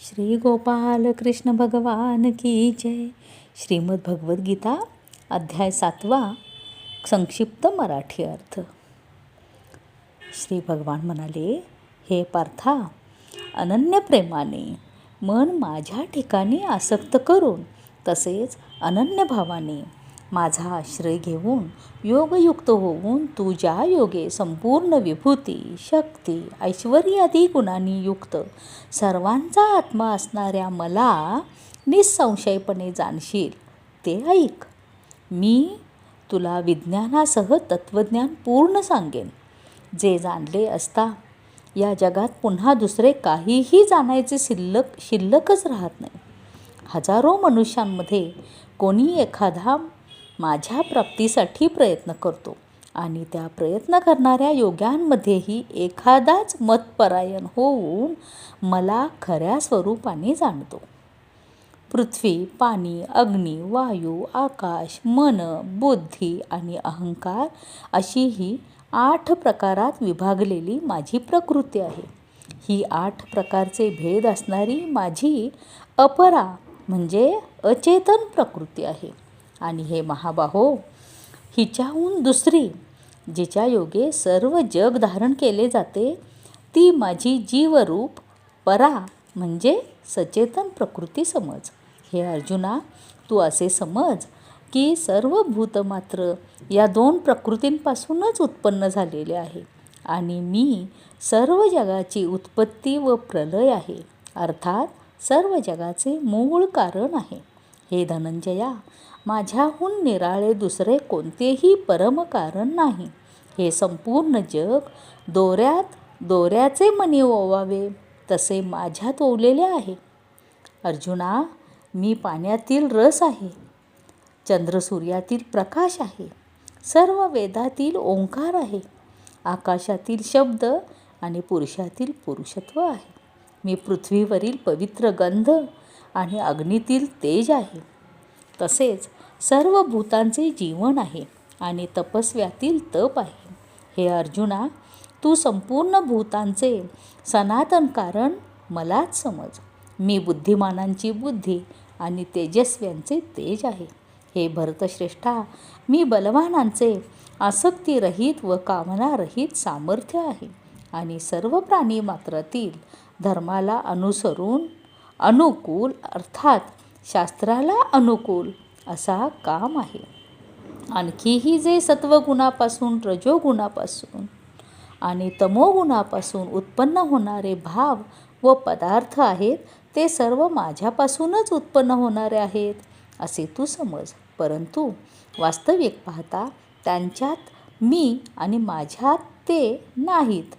श्री गोपाल कृष्ण भगवान की जय. श्रीमद भगवद्गीता अध्याय 7 संक्षिप्त मराठी अर्थ. श्री भगवान म्हणाले, हे पार्था, अनन्य प्रेमाने मन माझ्या ठिकाणी आसक्त करून तसेच अनन्य भावाने माझा आश्रय घेऊन योगयुक्त होऊन तू ज्या योगे संपूर्ण विभूती, शक्ती, ऐश्वर्यादी गुणांनी युक्त सर्वांचा आत्मा असणाऱ्या मला निःसंशयपणे जाणशील ते ऐक. मी तुला विज्ञानासह तत्त्वज्ञान पूर्ण सांगेन. जे जाणले असता या जगात पुन्हा दुसरे काहीही जाणायचे शिल्लकच राहत नाही. हजारो मनुष्यांमध्ये कोणी एखादा माझ्या प्राप्तीसाठी प्रयत्न करतो आणि त्या प्रयत्न करणाऱ्या योग्यांमध्येही एखादाच मतपरायण होऊन मला खऱ्या स्वरूपाने जाणतो. पृथ्वी, पाणी, अग्नी, वायू, आकाश, मन, बुद्धी आणि अहंकार अशी ही 8 प्रकारात विभागलेली माझी प्रकृती आहे. ही 8 प्रकारचे भेद असणारी माझी अपरा म्हणजे अचेतन प्रकृती आहे. आणि हे महाबाहो, हिच्याहून दुसरी जिच्या योगे सर्व जग धारण केले जाते ती माझी जीवरूप परा म्हणजे सचेतन प्रकृती समज. हे अर्जुना, तू असे समज की सर्व भूत मात्र या 2 प्रकृतींपासूनच उत्पन्न झालेले आहे आणि मी सर्व जगाची उत्पत्ती व प्रलय आहे, अर्थात सर्व जगाचे मूळ कारण आहे. हे धनंजया, माझ्याहून निराळे दुसरे कोणतेही परमकारण नाही. हे संपूर्ण जग दोऱ्याचे मणी ओवावे तसे माझ्यात ओवलेले आहे. अर्जुना, मी पाण्यातील रस आहे, चंद्रसूर्यातील प्रकाश आहे, सर्व वेदातील ओंकार आहे, आकाशातील शब्द आणि पुरुषातील पुरुषत्व आहे. मी पृथ्वीवरील पवित्र गंध आणि अग्नीतील तेज आहे. तसेच सर्व भूतांचे जीवन आहे आणि तपस्व्यातील तप आहे. हे अर्जुना, तू संपूर्ण भूतांचे सनातन कारण मलाच समज. मी बुद्धिमानांची बुद्धी आणि तेजस्व्यांचे तेज आहे. हे भरतश्रेष्ठा, मी बलवानांचे आसक्तीरहित व कामनारहित सामर्थ्य आहे आणि सर्व प्राणी मात्रातील धर्माला अनुकूल अर्थात शास्त्राला अनुकूल असा काम आहे. आणखीही जे सत्वगुणापासून, रजोगुणापासून आणि तमोगुणापासून उत्पन्न होणारे भाव व पदार्थ आहेत ते सर्व माझ्यापासूनच उत्पन्न होणारे आहेत असे तू समज. परंतु वास्तविक पाहता त्यांच्यात मी आणि माझ्यात ते नाहीत.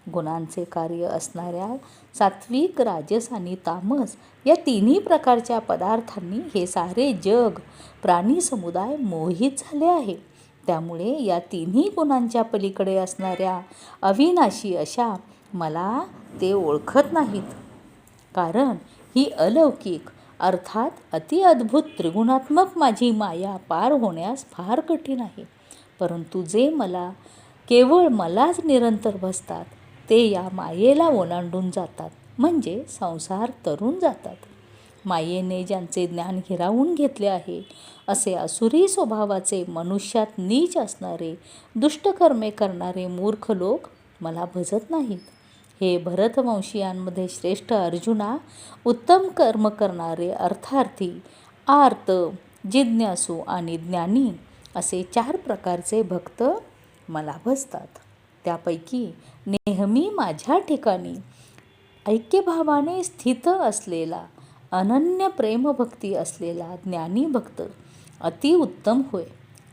गुणांचे कार्य असणाऱ्या सात्विक, राजस आणि तामस या 3 प्रकारच्या पदार्थांनी हे सारे जग, प्राणी समुदाय मोहित झाले आहे. त्यामुळे या 3 गुणांच्या पलीकडे असणाऱ्या अविनाशी अशा मला ते ओळखत नाहीत. कारण ही अलौकिक अर्थात अतिअद्भुत त्रिगुणात्मक माझी माया पार होण्यास फार कठीण आहे. परंतु जे केवळ मलाच निरंतर भजतात ते या मायेला ओलांडून जातात म्हणजे संसार तरून जातात. मायेने ज्यांचे ज्ञान हिरावून घेतले आहे असे असुरी स्वभावाचे, मनुष्यात नीच असणारे, दुष्टकर्मे करणारे मूर्ख लोक मला भजत नाहीत. हे भरतवंशीयांमध्ये श्रेष्ठ अर्जुना, उत्तम कर्म करणारे अर्थार्थी, आर्त, जिज्ञासू आणि ज्ञानी असे 4 प्रकारचे भक्त मला भजतात. त्यापैकी नेहमी माझ्या ठिकाणी ऐक्यभावाने स्थित असलेला, अनन्य प्रेमभक्ती असलेला ज्ञानी भक्त अतिउत्तम होय.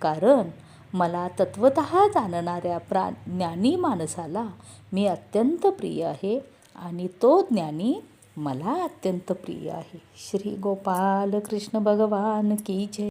कारण मला तत्वतः जाणणाऱ्या ज्ञानी माणसाला मी अत्यंत प्रिय आहे आणि तो ज्ञानी मला अत्यंत प्रिय आहे. श्री गोपाल कृष्ण भगवान की जय.